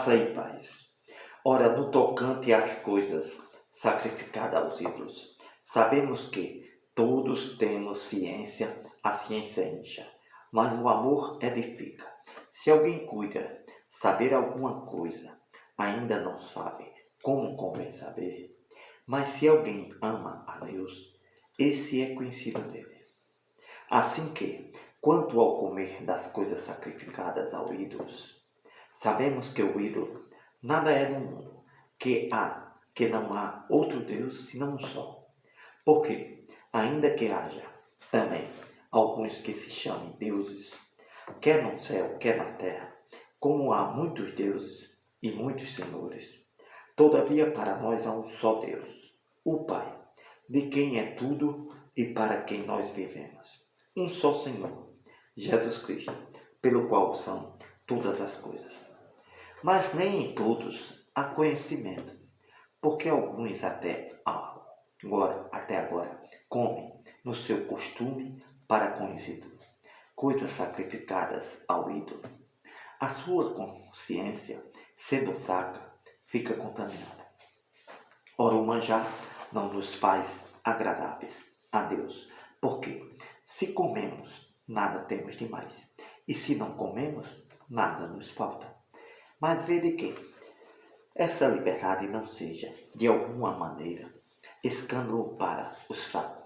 Graça e paz. Ora, no tocante às coisas sacrificadas aos ídolos, sabemos que todos temos ciência, a ciência incha, mas o amor edifica. Se alguém cuida saber alguma coisa, ainda não sabe como convém saber, mas se alguém ama a Deus, esse é conhecido dele. Assim que, quanto ao comer das coisas sacrificadas aos ídolos, sabemos que o ídolo nada é no mundo, que não há outro Deus senão um só. Porque, ainda que haja também alguns que se chamem deuses, quer no céu, quer na terra, como há muitos deuses e muitos senhores, todavia para nós há um só Deus, o Pai, de quem é tudo e para quem nós vivemos. Um só Senhor, Jesus Cristo, pelo qual são todas as coisas. Mas nem em todos há conhecimento, porque alguns até agora comem no seu costume para conhecido coisas sacrificadas ao ídolo. A sua consciência, sendo fraca, fica contaminada. Ora, o manjar não nos faz agradáveis a Deus, porque se comemos, nada temos demais, e se não comemos, nada nos falta. Mas vede que essa liberdade não seja, de alguma maneira, escândalo para os fracos.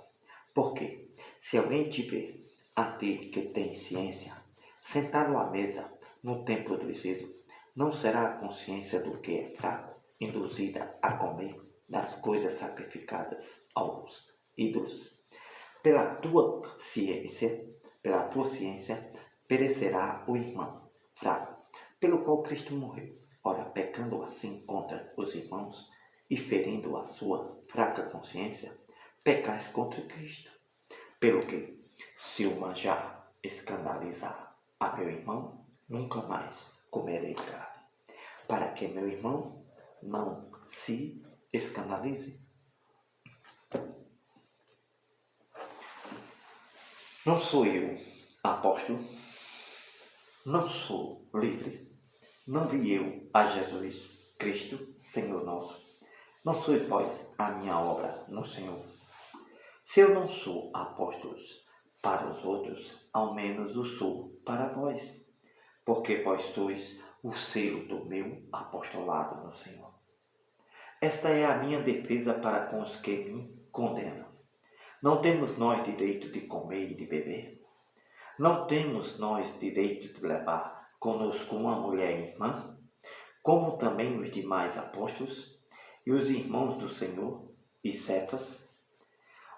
Porque, se alguém tiver a ti que tem ciência, sentado à mesa no templo dos ídolos, não será a consciência do que é fraco induzida a comer das coisas sacrificadas aos ídolos? Pela tua ciência, perecerá o irmão fraco, pelo qual Cristo morreu. Ora, pecando assim contra os irmãos e ferindo a sua fraca consciência, pecais contra Cristo. Pelo que, se o manjar escandalizar a meu irmão, nunca mais comerei carne, para que meu irmão não se escandalize. Não sou eu apóstolo, não sou livre, não vi eu a Jesus Cristo, Senhor nosso. Não sois vós a minha obra no Senhor. Se eu não sou apóstolo para os outros, ao menos o sou para vós, porque vós sois o selo do meu apostolado no Senhor. Esta é a minha defesa para com os que me condenam. Não temos nós direito de comer e de beber? Não temos nós direito de levar conosco uma mulher irmã, como também os demais apóstolos e os irmãos do Senhor e Cefas?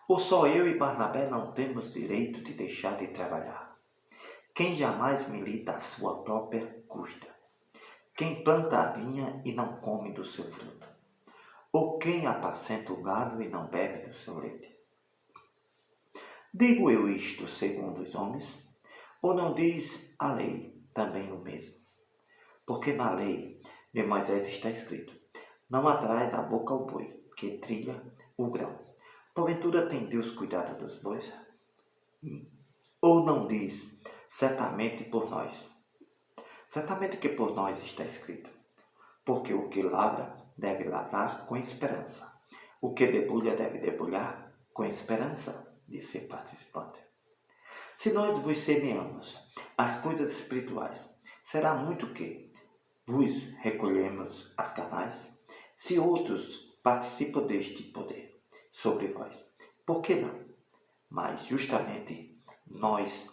Ou só eu e Barnabé não temos direito de deixar de trabalhar? Quem jamais milita a sua própria custa? Quem planta a vinha e não come do seu fruto? Ou quem apacenta o gado e não bebe do seu leite? Digo eu isto segundo os homens? Ou não diz a lei também o mesmo? Porque na lei de Moisés está escrito: não atrás a boca ao boi, que trilha o grão. Porventura tem Deus cuidado dos bois? Ou não diz, certamente por nós? Certamente que por nós está escrito: porque o que lavra deve lavrar com esperança. O que debulha deve debulhar com esperança de ser participante. Se nós vos semeamos as coisas espirituais, será muito que vos recolhemos as carnais? Se outros participam deste poder sobre vós, por que não? Mas justamente nós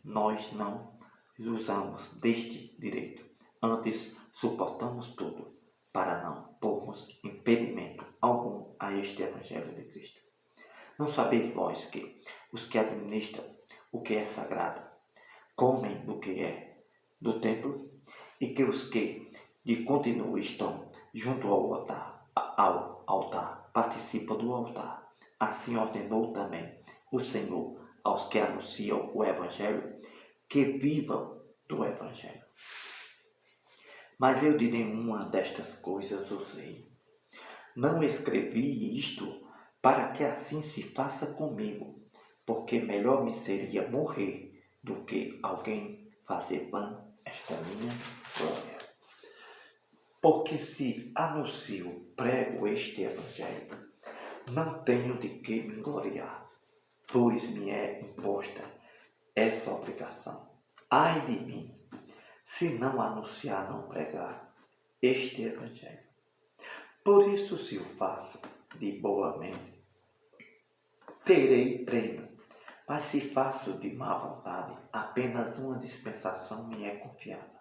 não usamos deste direito. Antes suportamos tudo, para não pormos impedimento algum a este Evangelho de Cristo. Não sabeis vós que os que administram o que é sagrado comem do que é do templo, e que os que de continuo estão junto ao altar participam do altar? Assim ordenou também o Senhor aos que anunciam o Evangelho que vivam do Evangelho. Mas eu de nenhuma destas coisas usei. Não escrevi isto para que assim se faça comigo, porque melhor me seria morrer do que alguém fazer vã esta minha glória. Porque se anuncio, prego este evangelho, não tenho de que me gloriar, pois me é imposta essa obrigação. Ai de mim, se não anunciar, não pregar este evangelho. Por isso, se o faço de boa mente, terei prêmio. Mas se faço de má vontade, apenas uma dispensação me é confiada.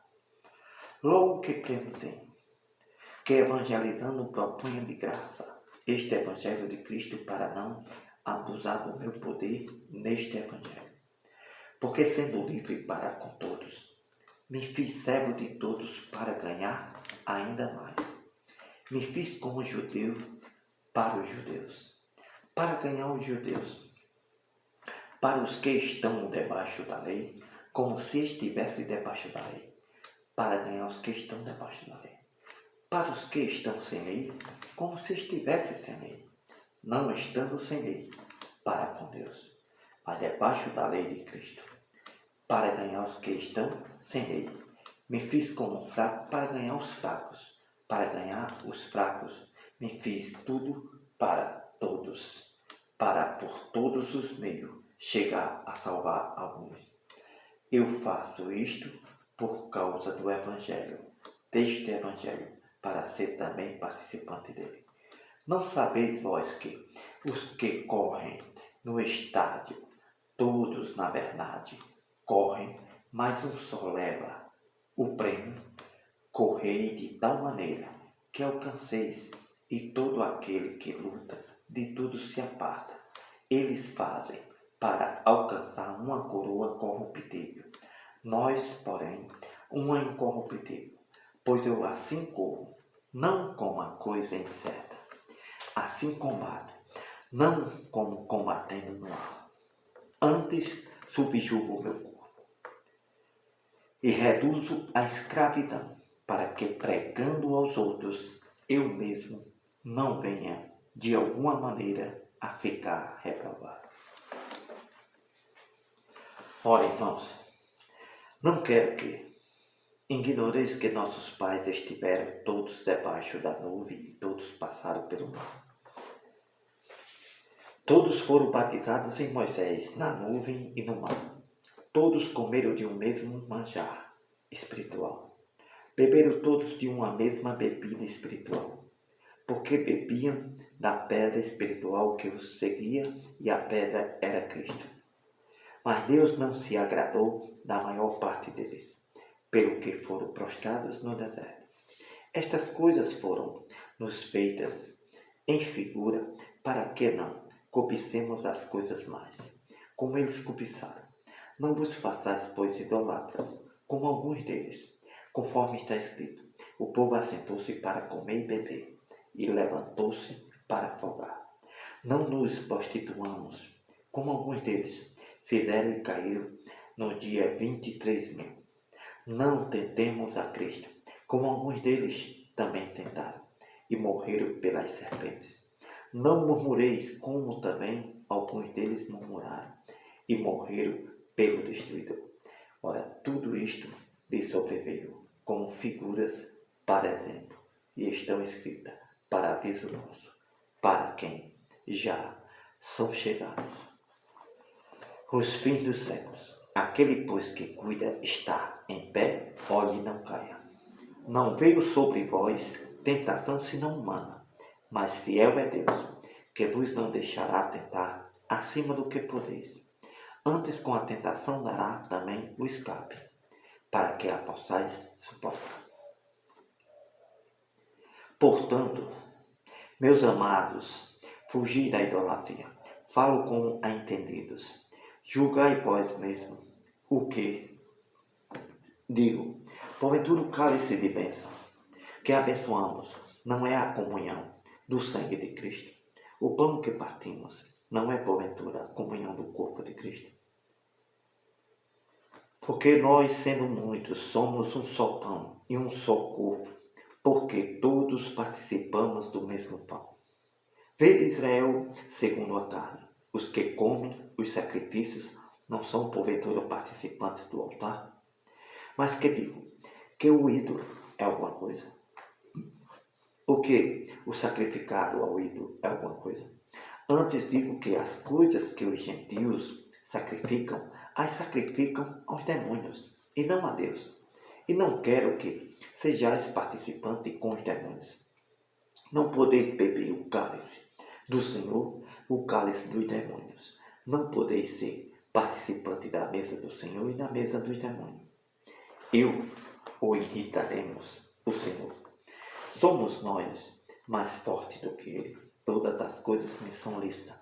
Logo que prêmio tenho, que evangelizando proponho de graça este evangelho de Cristo para não abusar do meu poder neste evangelho. Porque sendo livre para com todos, me fiz servo de todos para ganhar ainda mais. Me fiz como judeu para os judeus, para ganhar os judeus, para os que estão debaixo da lei, como se estivesse debaixo da lei, para ganhar os que estão debaixo da lei, para os que estão sem lei, como se estivesse sem lei, não estando sem lei, para com Deus, mas debaixo da lei de Cristo, para ganhar os que estão sem lei. Me fiz como um fraco para ganhar os fracos, para ganhar os fracos, me fiz tudo para todos, para por todos os meios chegar a salvar alguns. Eu faço isto por causa do Evangelho, deste Evangelho, para ser também participante dele. Não sabeis vós que os que correm no estádio, todos na verdade correm, mas um só leva o prêmio? Correi de tal maneira que alcanceis, e todo aquele que luta de tudo se aparta. Eles fazem para alcançar uma coroa corruptível, nós, porém, uma incorruptível. Pois eu assim corro, não como a coisa incerta, assim combato, não como combatendo no ar. Antes subjugo o meu corpo e reduzo a escravidão, para que, pregando aos outros, eu mesmo não venha, de alguma maneira, a ficar reprovado. Ora, irmãos, não quero que ignoreis que nossos pais estiveram todos debaixo da nuvem e todos passaram pelo mar. Todos foram batizados em Moisés, na nuvem e no mar. Todos comeram de um mesmo manjar espiritual. Beberam todos de uma mesma bebida espiritual, porque bebiam da pedra espiritual que os seguia, e a pedra era Cristo. Mas Deus não se agradou da maior parte deles, pelo que foram prostrados no deserto. Estas coisas foram-nos feitas em figura, para que não cobicemos as coisas mais, como eles cobiçaram. Não vos façais, pois, idolatras, como alguns deles, conforme está escrito: o povo assentou-se para comer e beber, e levantou-se para afogar. Não nos prostituamos, como alguns deles fizeram e caíram no dia 23.000. Não tentemos a Cristo, como alguns deles também tentaram, e morreram pelas serpentes. Não murmureis, como também alguns deles murmuraram, e morreram pelo destruidor. Ora, tudo isto lhe sobreveio como figuras para exemplo, e estão escritas para aviso nosso, para quem já são chegados os fins dos séculos. Aquele, pois, que cuida está em pé, olhe e não caia. Não veio sobre vós tentação senão humana, mas fiel é Deus, que vos não deixará tentar acima do que podeis. Antes, com a tentação dará também o escape, para que a possais suportar. Portanto, meus amados, fugi da idolatria. Falo como a entendidos. Julgai vós mesmos o que digo. Porventura o cálice de bênção que abençoamos não é a comunhão do sangue de Cristo? O pão que partimos não é porventura a comunhão do corpo de Cristo? Porque nós, sendo muitos, somos um só pão e um só corpo, porque todos participamos do mesmo pão. Vede Israel segundo a carne. Os que comem os sacrifícios não são porventura participantes do altar? Mas que digo? Que o ídolo é alguma coisa? O que o sacrificado ao ídolo é alguma coisa? Antes digo que as coisas que os gentios sacrificam, as sacrificam aos demônios, e não a Deus. E não quero que sejais participante com os demônios. Não podeis beber o cálice do Senhor, o cálice dos demônios. Não podeis ser participante da mesa do Senhor e da mesa dos demônios. Eu ou irritaremos o Senhor. Somos nós mais fortes do que Ele. Todas as coisas me são lícitas,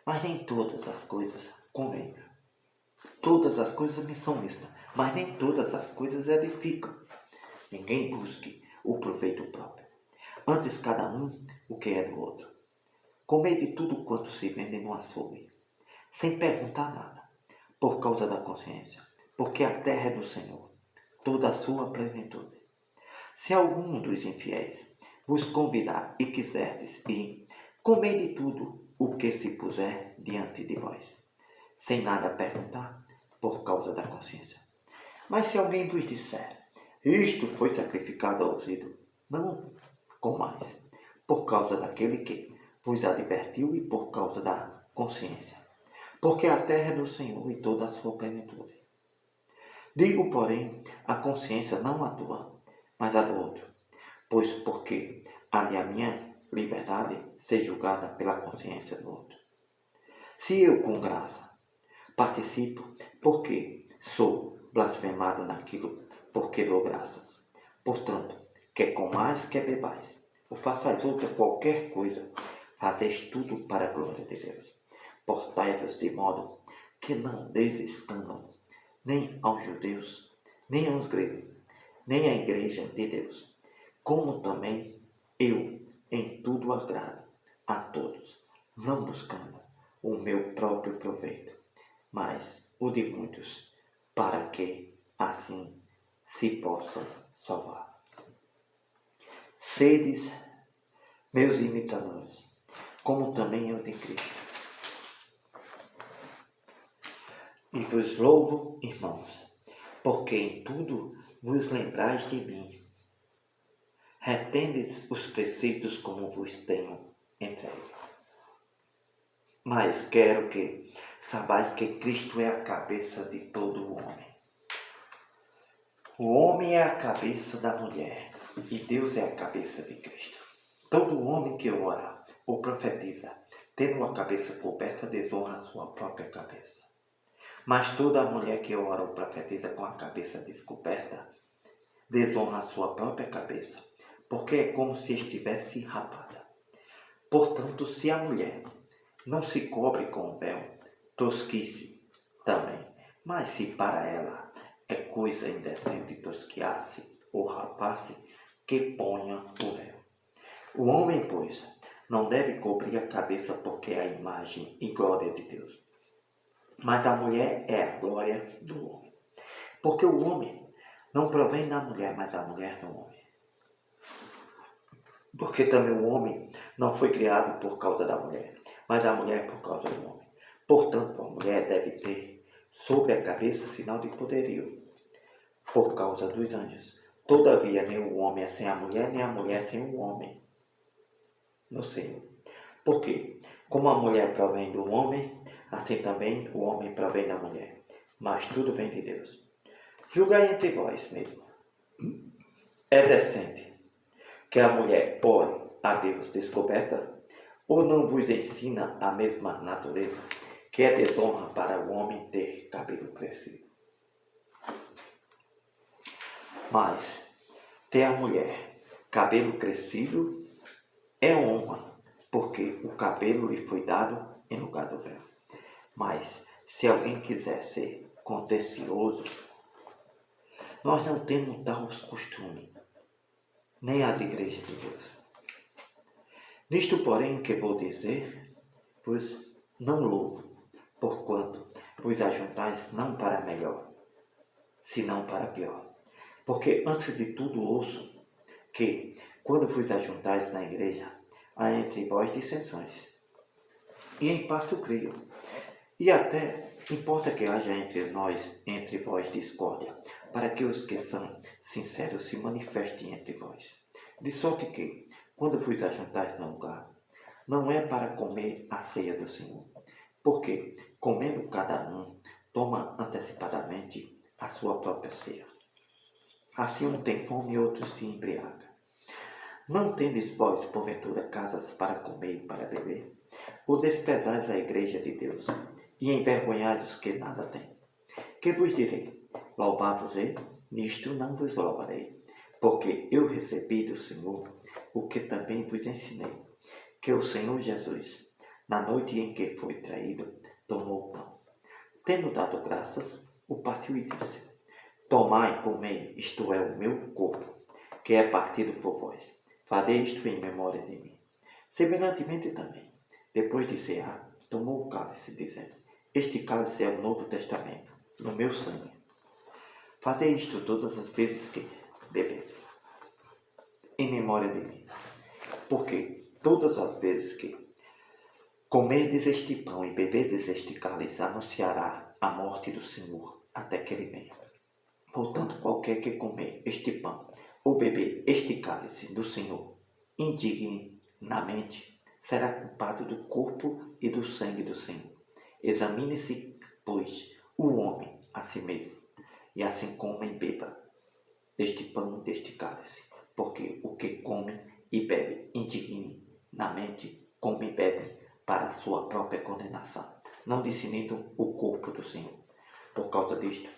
mas nem todas as coisas convêm. Todas as coisas me são lícitas, mas nem todas as coisas edificam. Ninguém busque o proveito próprio. Antes cada um o que é do outro. Comei de tudo quanto se vende no açougue, sem perguntar nada, por causa da consciência, porque a terra é do Senhor, toda a sua plenitude. Se algum dos infiéis vos convidar e quiserdes ir, comei de tudo o que se puser diante de vós, sem nada perguntar, por causa da consciência. Mas se alguém vos disser, isto foi sacrificado aos ídolos, não comais, por causa daquele que vos advertiu e por causa da consciência, porque a terra é do Senhor e toda a sua plenitude. Digo, porém, a consciência não a tua, mas a do outro, pois porque a minha liberdade ser julgada pela consciência do outro. Se eu, com graça, participo, porque sou blasfemado naquilo, porque dou graças. Portanto, quer comais, quer bebais, ou façais outra qualquer coisa, fazeis tudo para a glória de Deus. Portai-vos de modo que não deis escândalo, nem aos judeus, nem aos gregos, nem à igreja de Deus, como também eu em tudo agrado a todos, não buscando o meu próprio proveito, mas o de muitos, para que assim se possam salvar. Sedes meus imitadores, como também eu de Cristo. E vos louvo, irmãos, porque em tudo vos lembrais de mim. Retendes os preceitos como vos tenho entregue. Mas quero que sabais que Cristo é a cabeça de todo o homem. O homem é a cabeça da mulher e Deus é a cabeça de Cristo. Todo homem que ora ou profetiza, tendo a cabeça coberta, desonra a sua própria cabeça. Mas toda mulher que ora ou profetiza com a cabeça descoberta, desonra a sua própria cabeça, porque é como se estivesse rapada. Portanto, se a mulher não se cobre com o véu, tosquice também. Mas se para ela é coisa indecente tosquiar-se ou rapar-se, que ponha o véu. O homem, pois, não deve cobrir a cabeça porque é a imagem e glória de Deus. Mas a mulher é a glória do homem. Porque o homem não provém da mulher, mas a mulher do homem. Porque também o homem não foi criado por causa da mulher, mas a mulher por causa do homem. Portanto, a mulher deve ter sobre a cabeça sinal de poderio, por causa dos anjos. Todavia, nem o homem é sem a mulher, nem a mulher sem o homem no Senhor. Porque, como a mulher provém do homem, assim também o homem provém da mulher. Mas tudo vem de Deus. Julgai entre vós mesmo. É decente que a mulher ore a Deus descoberta, ou não vos ensina a mesma natureza, que é desonra para o homem ter cabelo crescido? Mas ter a mulher cabelo crescido é honra, porque o cabelo lhe foi dado em lugar do véu. Mas se alguém quiser ser contencioso, nós não temos tal costume, nem as igrejas de Deus. Nisto, porém, que vou dizer, vos não louvo, porquanto vos ajuntais não para melhor, senão para pior. Porque antes de tudo ouço que, quando vos ajuntais na igreja, há entre vós dissensões. E em parte eu creio. E até importa que haja entre vós discórdia, para que os que são sinceros se manifestem entre vós. De sorte que, quando vos ajuntais num lugar, não é para comer a ceia do Senhor, porque, comendo cada um, toma antecipadamente a sua própria ceia. Assim um tem fome e outro se embriaga. Não tendes vós, porventura, casas para comer e para beber? Ou desprezais a igreja de Deus, e envergonhais os que nada têm? Que vos direi? Louvai-vos-ei? Nisto não vos louvarei, porque eu recebi do Senhor o que também vos ensinei, que o Senhor Jesus, na noite em que foi traído, tomou o pão. Tendo dado graças, o partiu e disse: Tomai e comei, isto é o meu corpo, que é partido por vós. Fazei isto em memória de mim. Semelhantemente também, depois de cear, tomou o cálice, dizendo: Este cálice é o novo testamento, no meu sangue. Fazei isto todas as vezes que bebedes, em memória de mim. Porque todas as vezes que comerdes este pão e beberdes este cálice, anunciará a morte do Senhor, até que ele venha. Portanto, qualquer que comer este pão ou beber este cálice do Senhor indignamente, será culpado do corpo e do sangue do Senhor. Examine-se, pois, o homem a si mesmo, e assim coma e beba deste pão e deste cálice, porque o que come e bebe indignamente, come e bebe para a sua própria condenação, não discernindo o corpo do Senhor. Por causa disto,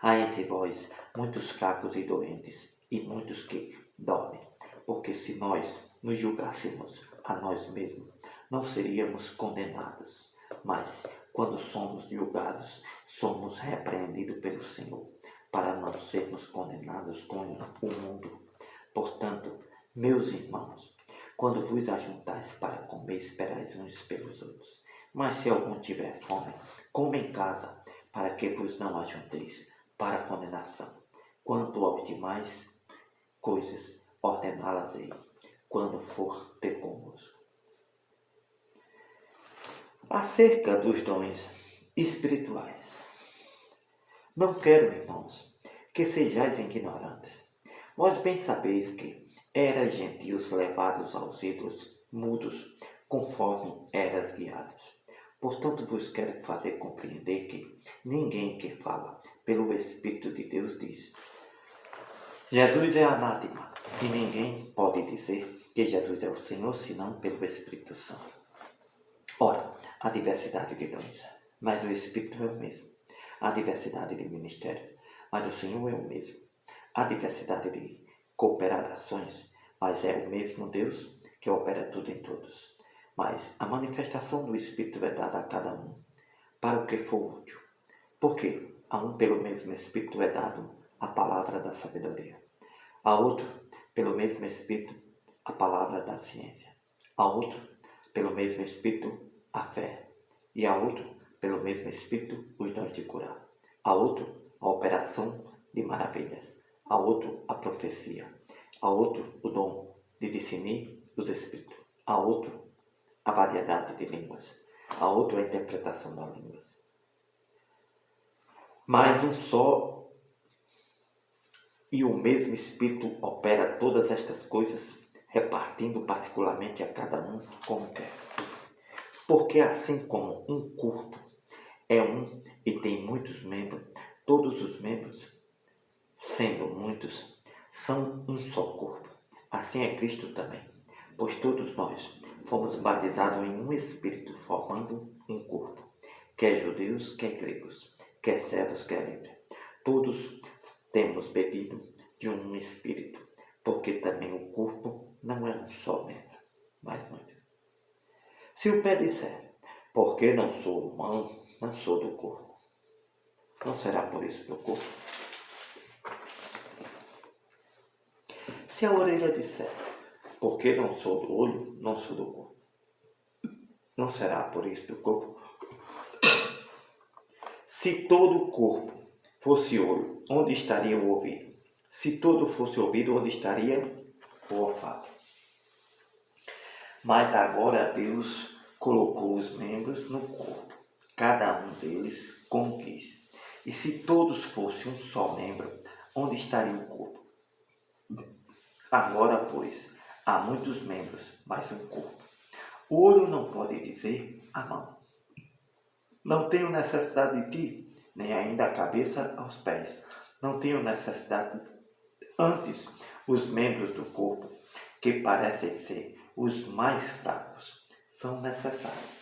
há entre vós muitos fracos e doentes, e muitos que dormem, porque se nós nos julgássemos a nós mesmos, não seríamos condenados, mas quando somos julgados, somos repreendidos pelo Senhor, para não sermos condenados com o mundo. Portanto, meus irmãos, quando vos ajuntais para comer, esperais uns pelos outros. Mas se algum tiver fome, coma em casa, para que vos não ajunteis para a condenação. Quanto aos demais coisas, ordená-las-ei, quando for ter convosco. Acerca dos dons espirituais. Não quero, irmãos, que sejais ignorantes. Vós bem sabeis que eras gentios levados aos ídolos mudos, conforme eras guiados. Portanto, vos quero fazer compreender que ninguém que fala pelo Espírito de Deus diz: Jesus é anátema, e ninguém pode dizer que Jesus é o Senhor senão pelo Espírito Santo. Ora, há diversidade de dons, mas o Espírito é o mesmo. Há diversidade de ministério, mas o Senhor é o mesmo. Há diversidade de cooperações, mas é o mesmo Deus que opera tudo em todos. Mas a manifestação do Espírito é dada a cada um, para o que for útil. Porque a um pelo mesmo Espírito é dado a palavra da sabedoria, a outro pelo mesmo Espírito a palavra da ciência, a outro pelo mesmo Espírito a fé, e a outro pelo mesmo Espírito os dons de curar, a outro a operação de maravilhas, a outro a profecia, a outro o dom de discernir os Espíritos, a outro a variedade de línguas, a outro a interpretação das línguas. Mas um só e o mesmo Espírito opera todas estas coisas, repartindo particularmente a cada um como quer. Porque assim como um corpo é um e tem muitos membros, todos os membros, sendo muitos, são um só corpo. Assim é Cristo também, pois todos nós fomos batizados em um Espírito, formando um corpo, quer judeus, quer gregos, quer servos, quer livres. Todos temos bebido de um Espírito, porque também o corpo não é um só membro, mas muito. Se o pé disser, porque não sou humano, não sou do corpo, não será por isso do corpo? Se a orelha disser, porque não sou do olho, não sou do corpo, não será por isso do corpo? Se todo o corpo fosse olho, onde estaria o ouvido? Se todo fosse ouvido, onde estaria o olfato? Mas agora Deus colocou os membros no corpo, cada um deles como quis. E se todos fossem um só membro, onde estaria o corpo? Agora, pois, Há muitos membros, mas um corpo. O olho não pode dizer à mão: não tenho necessidade de ti, nem ainda a cabeça aos pés. Não tenho necessidade. Antes, os membros do corpo, que parecem ser os mais fracos, são necessários.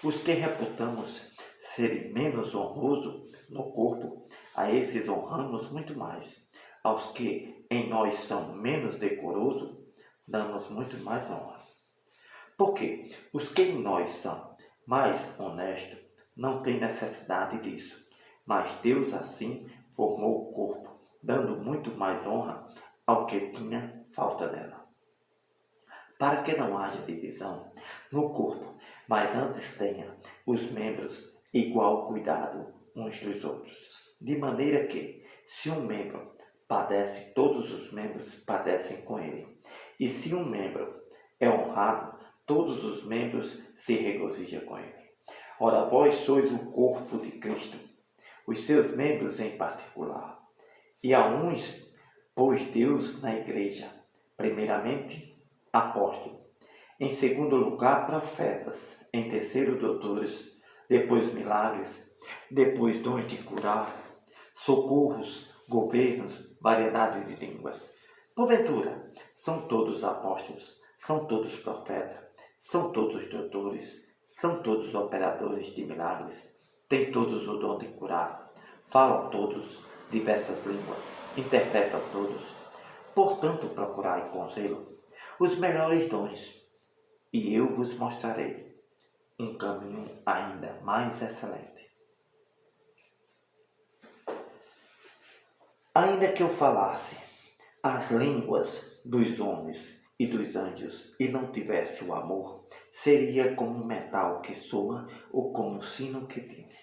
Os que reputamos serem menos honrosos no corpo, a esses honramos muito mais. Aos que em nós são menos decorosos, damos muito mais honra. Porque os que em nós são mais honestos não têm necessidade disso, mas Deus assim formou o corpo, dando muito mais honra ao que tinha falta dela. Para que não haja divisão no corpo, mas antes tenha os membros igual cuidado uns dos outros, de maneira que, se um membro padece, todos os membros padecem com ele. E se um membro é honrado, todos os membros se regozijam com ele. Ora, vós sois o corpo de Cristo, os seus membros em particular. E a uns pôs Deus na igreja, primeiramente apóstolos, em segundo lugar profetas, em terceiro doutores, depois milagres, depois dons de curar, socorros, governos, variedade de línguas. Porventura, são todos apóstolos, são todos profetas, são todos doutores, são todos operadores de milagres, têm todos o dom de curar, falam todos diversas línguas, interpretam todos. Portanto, procurai com zelo os melhores dons, e eu vos mostrarei um caminho ainda mais excelente. Ainda que eu falasse as línguas dos homens e dos anjos e não tivesse o amor, seria como um metal que soa ou como um sino que tine.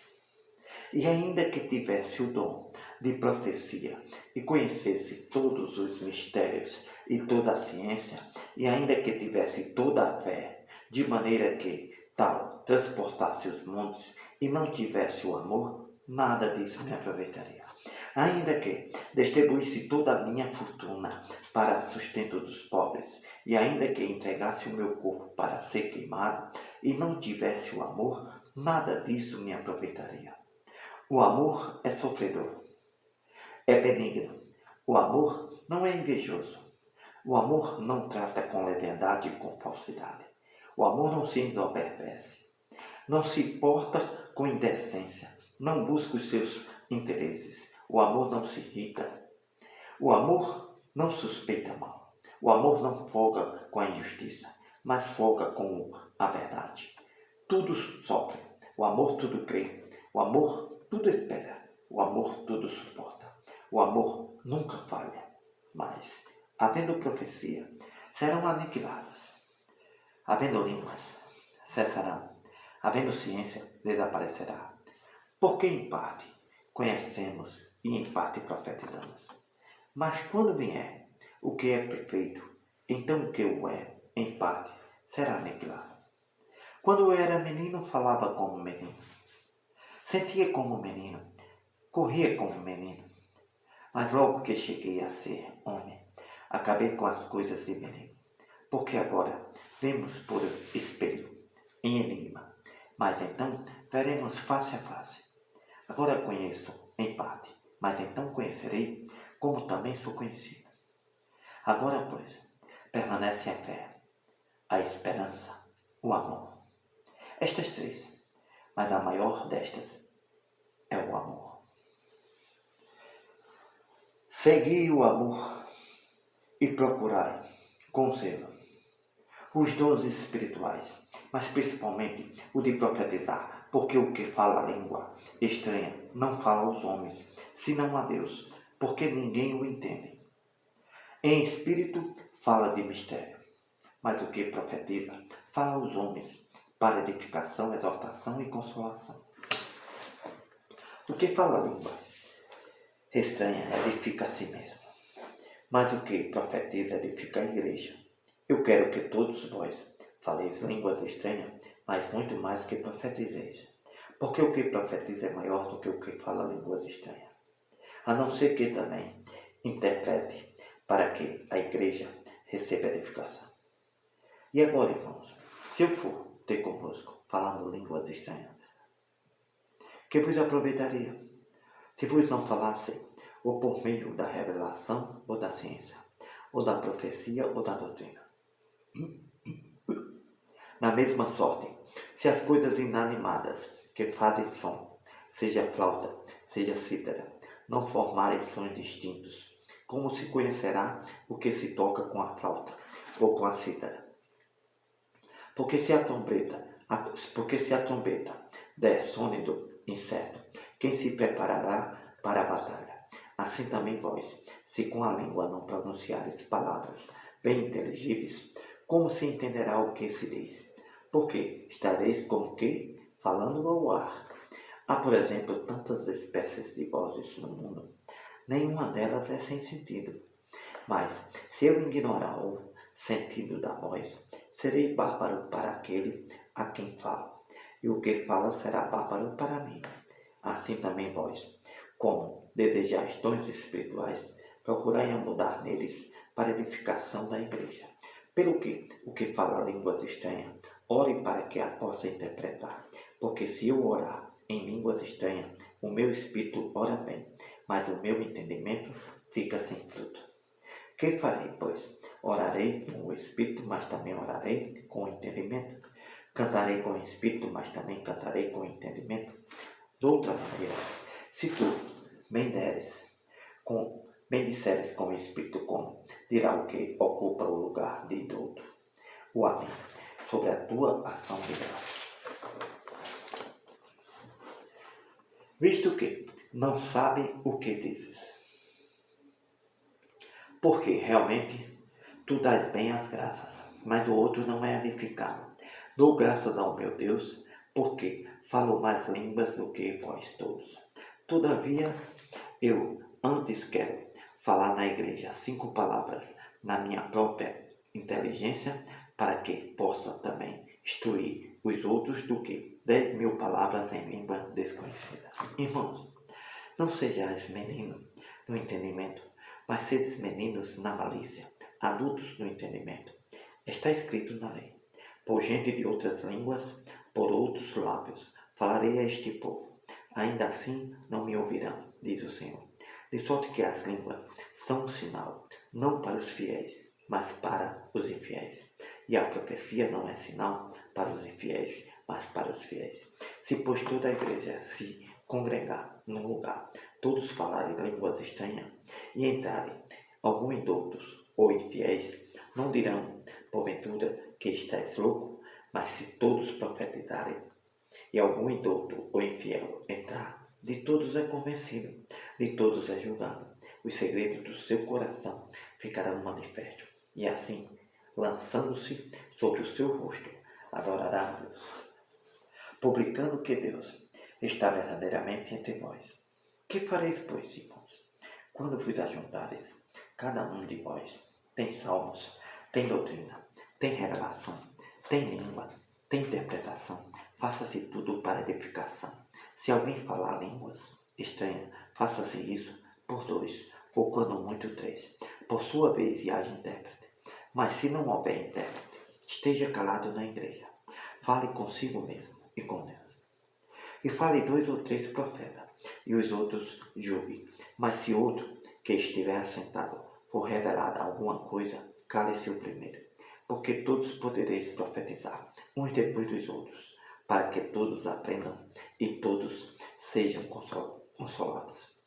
E ainda que tivesse o dom de profecia e conhecesse todos os mistérios e toda a ciência, e ainda que tivesse toda a fé, de maneira que tal transportasse os montes e não tivesse o amor, nada disso me aproveitaria. Ainda que distribuísse toda a minha fortuna para sustento dos pobres, e ainda que entregasse o meu corpo para ser queimado, e não tivesse o amor, nada disso me aproveitaria. O amor é sofredor, é benigno. O amor não é invejoso. O amor não trata com leviandade e com falsidade. O amor não se ensoberbece, não se porta com indecência, não busca os seus interesses. O amor não se irrita. O amor não suspeita mal. O amor não folga com a injustiça, mas folga com a verdade. Tudo sofre. O amor tudo crê. O amor tudo espera. O amor tudo suporta. O amor nunca falha. Mas, havendo profecia, serão aniquilados. Havendo línguas, cessarão. Havendo ciência, desaparecerá. Porque em parte conhecemos e em parte profetizamos. Mas quando vier o que é perfeito, então o que o é, em parte, será aniquilado. Quando eu era menino, falava como menino, sentia como menino, corria como menino. Mas logo que cheguei a ser homem, acabei com as coisas de menino. Porque agora vemos por espelho, em enigma, mas então veremos face a face. Agora conheço em parte, mas então conhecerei como também sou conhecido. Agora, pois, permanece a fé, a esperança, o amor. Estas três, mas a maior destas é o amor. Segui o amor e procurai com zelo os dons espirituais, mas principalmente o de profetizar, porque o que fala a língua estranha não fala aos homens, senão a Deus, porque ninguém o entende. Em espírito fala de mistério, mas o que profetiza fala aos homens, para edificação, exortação e consolação. O que fala a língua estranha edifica a si mesmo, mas o que profetiza edifica a igreja. Eu quero que todos vós faleis línguas estranhas, mas muito mais que profetizeis. Porque o que profetiza é maior do que o que fala línguas estranhas. A não ser que também interprete para que a igreja receba edificação. E agora, irmãos, se eu for ter convosco falando línguas estranhas, que vos aproveitaria se vos não falasse ou por meio da revelação ou da ciência, ou da profecia ou da doutrina? Na mesma sorte, se as coisas inanimadas que fazem som, seja flauta, seja cítara, não formarem sons distintos, como se conhecerá o que se toca com a flauta ou com a cítara? Porque se a trombeta der sônido incerto, quem se preparará para a batalha? Assim também vós, se com a língua não pronunciares palavras bem inteligíveis, como se entenderá o que se diz? Porque estareis como que falando ao ar. Há, por exemplo, tantas espécies de vozes no mundo. Nenhuma delas é sem sentido. Mas, se eu ignorar o sentido da voz, serei bárbaro para aquele a quem falo, e o que fala será bárbaro para mim. Assim também vós, como desejais dons espirituais, procurai mudar neles para a edificação da igreja. Pelo que o que fala línguas estranhas, ore para que a possa interpretar, porque se eu orar em línguas estranhas, o meu espírito ora bem, mas o meu entendimento fica sem fruto. Que farei, pois? Orarei com o Espírito, mas também orarei com o entendimento. Cantarei com o Espírito, mas também cantarei com o entendimento. De outra maneira, se tu bem disseres com o Espírito como, dirá o que ocupa o lugar de outro. O amém. Sobre a tua ação de graça. Visto que não sabe o que dizes, porque realmente tu dás bem as graças, mas o outro não é edificado. Dou graças ao meu Deus, porque falo mais línguas do que vós todos. Todavia, eu antes quero falar na igreja 5 palavras na minha própria inteligência, para que possa também instruir os outros do que 10.000 palavras em língua desconhecida. Irmãos, não sejais menino no entendimento, mas sedes meninos na malícia, adultos no entendimento. Está escrito na lei: por gente de outras línguas, por outros lábios, falarei a este povo. Ainda assim não me ouvirão, diz o Senhor. De sorte que as línguas são um sinal, não para os fiéis, mas para os infiéis. E a profecia não é sinal para os infiéis, mas para os fiéis. Se, pois, toda a igreja se congregar num lugar, todos falarem línguas estranhas, e entrarem alguns indoutos ou infiéis, não dirão, porventura, que estáis louco, mas se todos profetizarem, e algum indouto ou infiel entrar, de todos é convencido, de todos é julgado. Os segredos do seu coração ficarão manifestos, e assim, lançando-se sobre o seu rosto, adorará a Deus, publicando que Deus está verdadeiramente entre vós. Que fareis, pois, irmãos? Quando vos ajuntares, cada um de vós tem salmos, tem doutrina, tem revelação, tem língua, tem interpretação. Faça-se tudo para edificação. Se alguém falar línguas estranhas, faça-se isso por 2, ou quando muito 3, por sua vez, e haja intérprete. Mas se não houver intérprete, esteja calado na igreja. Fale consigo mesmo e com Deus. E fale 2 ou 3 profetas, e os outros julguem. Mas se outro que estiver assentado for revelada alguma coisa, cale-se o primeiro. Porque todos podereis profetizar, uns depois dos outros, para que todos aprendam e todos sejam consolados.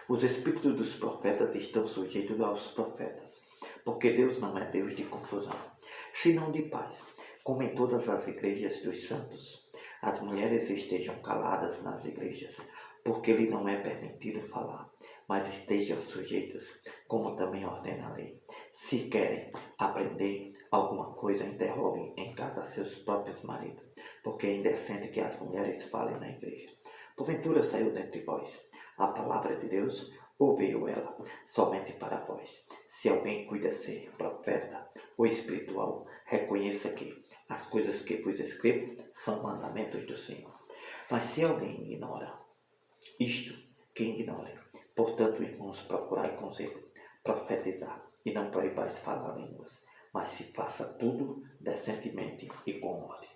Os espíritos dos profetas estão sujeitos aos profetas, porque Deus não é Deus de confusão, senão de paz, como em todas as igrejas dos santos. As mulheres estejam caladas nas igrejas, porque lhe não é permitido falar, mas estejam sujeitas, como também ordena a lei. Se querem aprender alguma coisa, interroguem em casa seus próprios maridos, porque é indecente que as mulheres falem na igreja. Porventura saiu dentre vós a palavra de Deus, ou veio ela somente para vós? Se alguém cuida ser profeta ou espiritual, reconheça que as coisas que vos escrevo são mandamentos do Senhor. Mas se alguém ignora isto, que ignore. Portanto, irmãos, procurai com zelo profetizar, e não proibais falar línguas, mas se faça tudo decentemente e com ordem.